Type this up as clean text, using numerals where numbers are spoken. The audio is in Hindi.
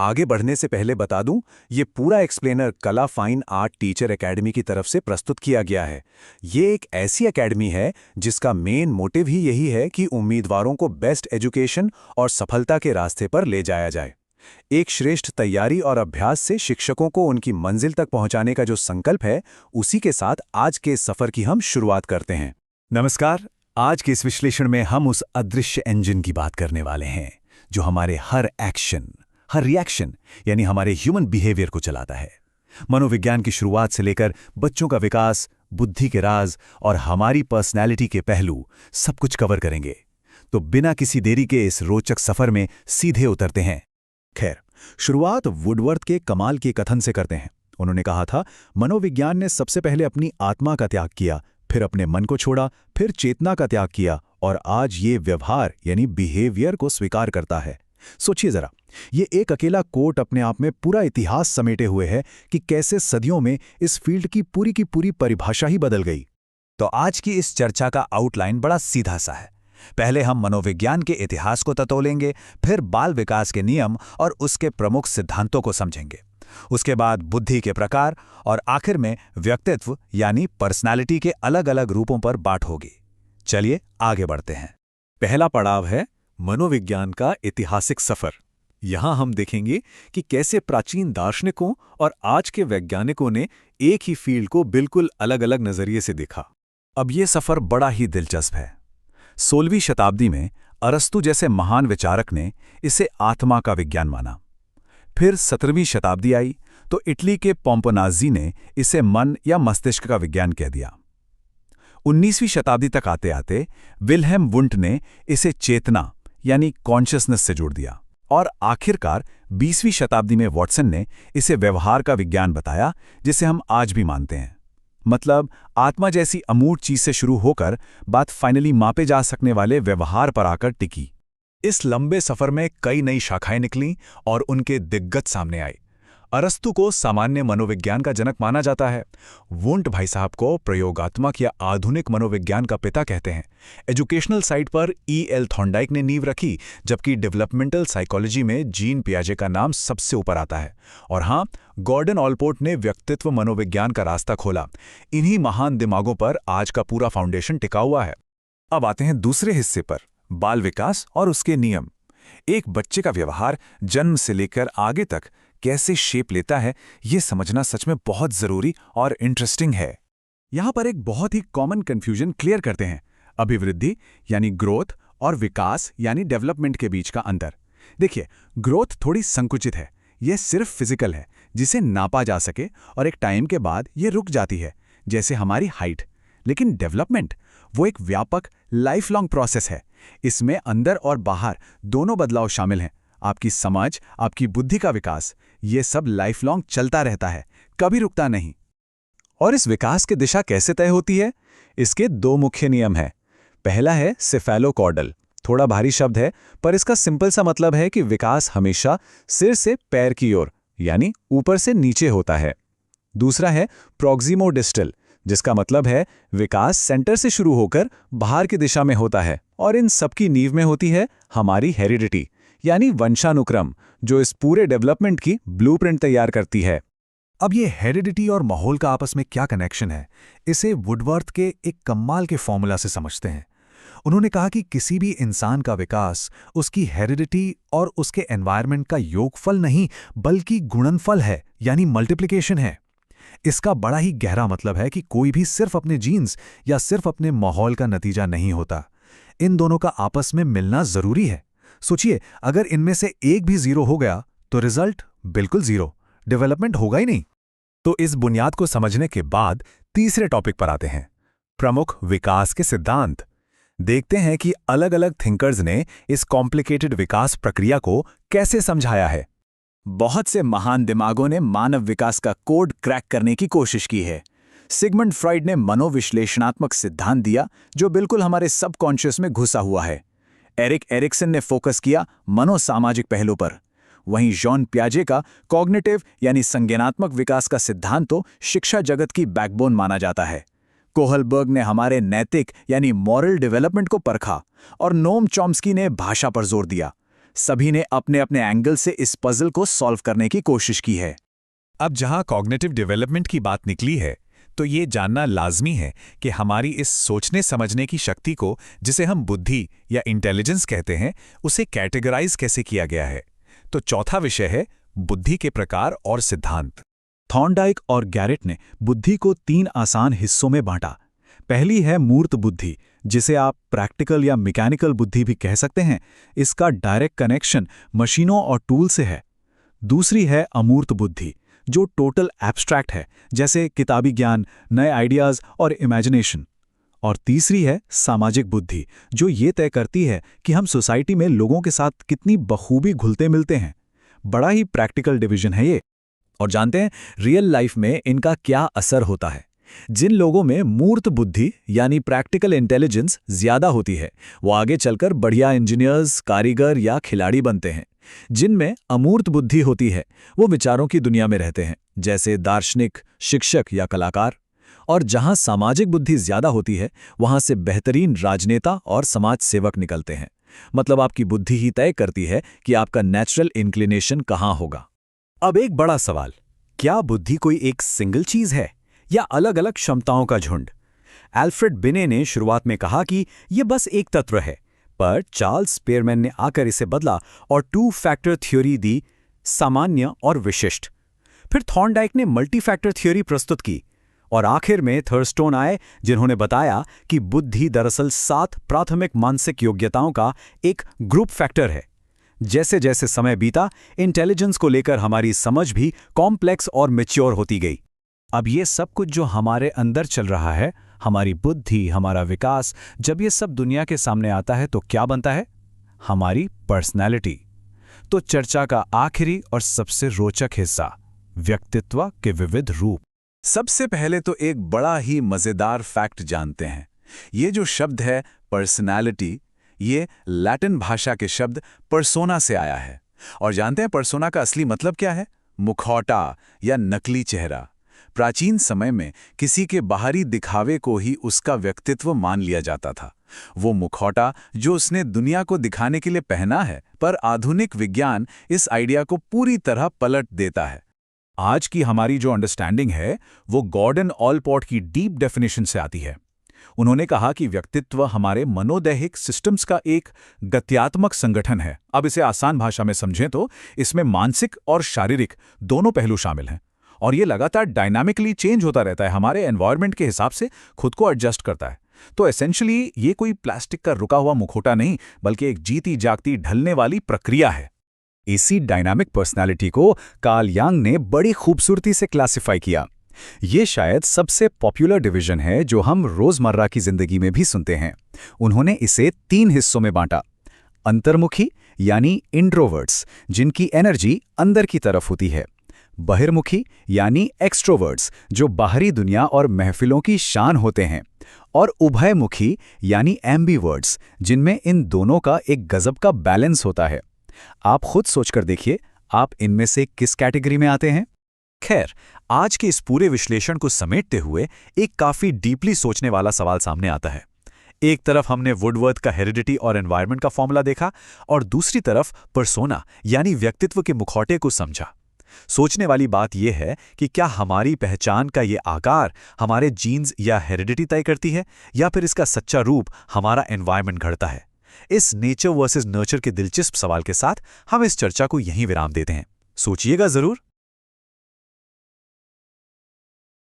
आगे बढ़ने से पहले बता दूं, ये पूरा एक्सप्लेनर कला फाइन आर्ट टीचर एकेडमी की तरफ से प्रस्तुत किया गया है। ये एक ऐसी एकेडमी है जिसका मेन मोटिव ही यही है कि उम्मीदवारों को बेस्ट एजुकेशन और सफलता के रास्ते पर ले जाया जाए। एक श्रेष्ठ तैयारी और अभ्यास से शिक्षकों को उनकी मंजिल तक पहुंचाने का जो संकल्प है, उसी के साथ आज के इस सफर की हम शुरुआत करते हैं। नमस्कार। आज के इस विश्लेषण में हम उस अदृश्य इंजन की बात करने वाले हैं जो हमारे हर एक्शन, हर रिएक्शन यानी हमारे ह्यूमन बिहेवियर को चलाता है। मनोविज्ञान की शुरुआत से लेकर बच्चों का विकास, बुद्धि के राज और हमारी पर्सनैलिटी के पहलू सब कुछ कवर करेंगे। तो बिना किसी देरी के इस रोचक सफर में सीधे उतरते हैं। खैर, शुरुआत वुडवर्थ के कमाल के कथन से करते हैं। उन्होंने कहा था, मनोविज्ञान ने सबसे पहले अपनी आत्मा का त्याग किया, फिर अपने मन को छोड़ा, फिर चेतना का त्याग किया और आज ये व्यवहार यानी बिहेवियर को स्वीकार करता है। सोचिए जरा, ये एक अकेला कोट अपने आप में पूरा इतिहास समेटे हुए है कि कैसे सदियों में इस फील्ड की पूरी परिभाषा ही बदल गई। तो आज की इस चर्चा का आउटलाइन बड़ा सीधा सा है। पहले हम मनोविज्ञान के इतिहास को टटोलेंगे, फिर बाल विकास के नियम और उसके प्रमुख सिद्धांतों को समझेंगे। उसके बाद बुद्धि के प्रकार और आखिर में व्यक्तित्व यानी पर्सनालिटी के अलग अलग रूपों पर बात होगी। चलिए आगे बढ़ते हैं। पहला पड़ाव है मनोविज्ञान का ऐतिहासिक सफर। यहां हम देखेंगे कि कैसे प्राचीन दार्शनिकों और आज के वैज्ञानिकों ने एक ही फील्ड को बिल्कुल अलग अलग नजरिए से देखा। अब यह सफर बड़ा ही दिलचस्प है। 16वीं शताब्दी में अरस्तु जैसे महान विचारक ने इसे आत्मा का विज्ञान माना। फिर 17वीं शताब्दी आई तो इटली के पोम्पोनाज़ी ने इसे मन या मस्तिष्क का विज्ञान कह दिया। 19वीं शताब्दी तक आते आते विल्हेम वुंट ने इसे चेतना यानी कॉन्शियसनेस से जोड़ दिया और आखिरकार 20वीं शताब्दी में वॉटसन ने इसे व्यवहार का विज्ञान बताया, जिसे हम आज भी मानते हैं। मतलब आत्मा जैसी अमूर्त चीज से शुरू होकर बात फाइनली मापे जा सकने वाले व्यवहार पर आकर टिकी। इस लंबे सफर में कई नई शाखाएं निकलीं और उनके दिग्गज सामने आए। अरस्तु को सामान्य मनोविज्ञान का जनक माना जाता है। वुंट भाई साहब को प्रयोगात्मक या आधुनिक मनोविज्ञान का पिता कहते हैं। एजुकेशनल साइड पर E.L. थॉर्नडाइक ने नींव रखी, जबकि डेवलपमेंटल साइकोलॉजी में जीन पियाजे का नाम सबसे ऊपर आता है। और हाँ, गॉर्डन ऑलपोर्ट ने व्यक्तित्व मनोविज्ञान का रास्ता खोला। इन्हीं महान दिमागों पर आज का पूरा फाउंडेशन टिका हुआ है। अब आते हैं दूसरे हिस्से पर, बाल विकास और उसके नियम। एक बच्चे का व्यवहार जन्म से लेकर आगे तक कैसे शेप लेता है, ये समझना सच में बहुत जरूरी और इंटरेस्टिंग है। यहां पर एक बहुत ही कॉमन कंफ्यूजन क्लियर करते हैं, अभिवृद्धि यानी ग्रोथ और विकास यानी डेवलपमेंट के बीच का अंतर। देखिए, ग्रोथ थोड़ी संकुचित है, यह सिर्फ फिजिकल है जिसे नापा जा सके और एक टाइम के बाद ये रुक जाती है, जैसे हमारी हाइट। लेकिन डेवलपमेंट वो एक व्यापक लाइफ लॉन्ग प्रोसेस है। इसमें अंदर और बाहर दोनों बदलाव शामिल हैं। आपकी समझ, आपकी बुद्धि का विकास, ये सब लाइफ लॉन्ग चलता रहता है, कभी रुकता नहीं। और इस विकास की दिशा कैसे तय होती है? इसके दो मुख्य नियम हैं। पहला है सेफेलोकॉर्डल। थोड़ा भारी शब्द है, पर इसका सिंपल सा मतलब है कि विकास हमेशा सिर से पैर की ओर यानी ऊपर से नीचे होता है। दूसरा है प्रोक्सिमोडिस्टल, जिसका मतलब है विकास सेंटर से शुरू होकर बाहर की दिशा में होता है। और इन सबकी नींव में होती है हमारी हेरिडिटी यानी वंशानुक्रम, जो इस पूरे डेवलपमेंट की ब्लूप्रिंट तैयार करती है। अब ये हेरिडिटी और माहौल का आपस में क्या कनेक्शन है, इसे वुडवर्थ के एक कमाल के फॉर्मूला से समझते हैं। उन्होंने कहा कि किसी भी इंसान का विकास उसकी हेरिडिटी और उसके एनवायरनमेंट का योगफल नहीं, बल्कि गुणनफल है यानी मल्टीप्लिकेशन है। इसका बड़ा ही गहरा मतलब है कि कोई भी सिर्फ अपने जीन्स या सिर्फ अपने माहौल का नतीजा नहीं होता। इन दोनों का आपस में मिलना जरूरी है। सोचिए, अगर इनमें से एक भी जीरो हो गया तो रिजल्ट बिल्कुल जीरो, डेवलपमेंट होगा ही नहीं। तो इस बुनियाद को समझने के बाद तीसरे टॉपिक पर आते हैं, प्रमुख विकास के सिद्धांत। देखते हैं कि अलग अलग थिंकर्स ने इस कॉम्प्लिकेटेड विकास प्रक्रिया को कैसे समझाया है। बहुत से महान दिमागों ने मानव विकास का कोड क्रैक करने की कोशिश की है। सिगमंड फ्रॉइड ने मनोविश्लेषणात्मक सिद्धांत दिया, जो बिल्कुल हमारे सबकॉन्शियस में घुसा हुआ है। एरिक एरिक्सन ने फोकस किया मनोसामाजिक पहलू पर। वहीं जॉन पियाजे का कॉग्निटिव यानी संज्ञानात्मक विकास का सिद्धांत तो शिक्षा जगत की बैकबोन माना जाता है। कोहलबर्ग ने हमारे नैतिक यानी मॉरल डेवलपमेंट को परखा और नोम चॉम्स्की ने भाषा पर जोर दिया। सभी ने अपने अपने एंगल से इस पजल को सॉल्व करने की कोशिश की है। अब जहां कॉग्निटिव डेवलपमेंट की बात निकली है, तो ये जानना लाजमी है कि हमारी इस सोचने समझने की शक्ति को, जिसे हम बुद्धि या इंटेलिजेंस कहते हैं, उसे कैटेगराइज कैसे किया गया है। तो चौथा विषय है बुद्धि के प्रकार और सिद्धांत। थॉर्नडाइक और गैरेट ने बुद्धि को 3 आसान हिस्सों में बांटा। पहली है मूर्त बुद्धि, जिसे आप प्रैक्टिकल या मैकेनिकल बुद्धि भी कह सकते हैं। इसका डायरेक्ट कनेक्शन मशीनों और टूल से है। दूसरी है अमूर्त बुद्धि, जो टोटल एब्स्ट्रैक्ट है, जैसे किताबी ज्ञान, नए आइडियाज और इमेजिनेशन। और तीसरी है सामाजिक बुद्धि, जो ये तय करती है कि हम सोसाइटी में लोगों के साथ कितनी बखूबी घुलते मिलते हैं। बड़ा ही प्रैक्टिकल डिवीजन है ये। और जानते हैं रियल लाइफ में इनका क्या असर होता है। जिन लोगों में मूर्त बुद्धि यानी प्रैक्टिकल इंटेलिजेंस ज्यादा होती है, वो आगे चलकर बढ़िया इंजीनियर्स, कारीगर या खिलाड़ी बनते हैं। जिनमें अमूर्त बुद्धि होती है, वो विचारों की दुनिया में रहते हैं, जैसे दार्शनिक, शिक्षक या कलाकार। और जहां सामाजिक बुद्धि ज्यादा होती है, वहां से बेहतरीन राजनेता और समाज सेवक निकलते हैं। मतलब आपकी बुद्धि ही तय करती है कि आपका नेचुरल इंक्लिनेशन कहां होगा। अब एक बड़ा सवाल, क्या बुद्धि कोई एक सिंगल चीज है या अलग अलग क्षमताओं का झुंड? एल्फ्रेड बिने ने शुरुआत में कहा कि यह बस एक तत्व है, पर चार्ल्स स्पेयरमैन ने आकर इसे बदला और 2 फैक्टर थ्योरी दी, सामान्य और विशिष्ट। फिर थॉर्नडाइक ने मल्टी फैक्टर थ्योरी प्रस्तुत की, और आखिर में थर्स्टोन आए, जिन्होंने बताया कि बुद्धि दरअसल 7 प्राथमिक मानसिक योग्यताओं का एक ग्रुप फैक्टर है। जैसे जैसे समय बीता, इंटेलिजेंस को लेकर हमारी समझ भी कॉम्प्लेक्स और मैच्योर होती गई। अब ये सब कुछ जो हमारे अंदर चल रहा है, हमारी बुद्धि, हमारा विकास, जब ये सब दुनिया के सामने आता है तो क्या बनता है? हमारी पर्सनैलिटी। तो चर्चा का आखिरी और सबसे रोचक हिस्सा, व्यक्तित्व के विविध रूप। सबसे पहले तो एक बड़ा ही मजेदार फैक्ट जानते हैं। ये जो शब्द है पर्सनैलिटी, ये लैटिन भाषा के शब्द पर्सोना से आया है। और जानते हैं पर्सोना का असली मतलब क्या है? मुखौटा या नकली चेहरा। प्राचीन समय में किसी के बाहरी दिखावे को ही उसका व्यक्तित्व मान लिया जाता था। वो मुखौटा जो उसने दुनिया को दिखाने के लिए पहना है। पर आधुनिक विज्ञान इस आइडिया को पूरी तरह पलट देता है। आज की हमारी जो अंडरस्टैंडिंग है, वो गॉर्डन ऑलपोर्ट की डीप डेफिनेशन से आती है। उन्होंने कहा कि व्यक्तित्व हमारे मनोदैहिक सिस्टम्स का एक गत्यात्मक संगठन है। अब इसे आसान भाषा में समझें तो इसमें मानसिक और शारीरिक दोनों पहलू शामिल हैं, और ये लगातार डायनामिकली चेंज होता रहता है, हमारे एनवायरनमेंट के हिसाब से खुद को एडजस्ट करता है। तो एसेंशियली ये कोई प्लास्टिक का रुका हुआ मुखौटा नहीं, बल्कि एक जीती जागती ढलने वाली प्रक्रिया है। इसी डायनामिक पर्सनालिटी को कार्ल यंग ने बड़ी खूबसूरती से क्लासिफाई किया। ये शायद सबसे पॉपुलर डिवीजन है जो हम रोजमर्रा की जिंदगी में भी सुनते हैं। उन्होंने इसे 3 हिस्सों में बांटा। अंतर्मुखी यानी इंट्रोवर्ट्स, जिनकी एनर्जी अंदर की तरफ होती है। बहिर्मुखी यानी एक्सट्रोवर्ट्स, जो बाहरी दुनिया और महफिलों की शान होते हैं। और उभयमुखी यानी एम्बीवर्ट्स, जिनमें इन दोनों का एक गजब का बैलेंस होता है। आप खुद सोचकर देखिए, आप इनमें से किस कैटेगरी में आते हैं? खैर, आज के इस पूरे विश्लेषण को समेटते हुए एक काफी डीपली सोचने वाला सवाल सामने आता है। एक तरफ हमने वुडवर्थ का हेरिडिटी और एनवायरनमेंट का फॉर्मूला देखा, और दूसरी तरफ पर्सोना यानी व्यक्तित्व के मुखौटे को समझा। सोचने वाली बात यह है कि क्या हमारी पहचान का ये आकार हमारे जीन्स या हेरिडिटी तय करती है, या फिर इसका सच्चा रूप हमारा एनवायरनमेंट घड़ता है? इस नेचर वर्सेस नर्चर के दिलचस्प सवाल के साथ हम इस चर्चा को यहीं विराम देते हैं। सोचिएगा जरूर।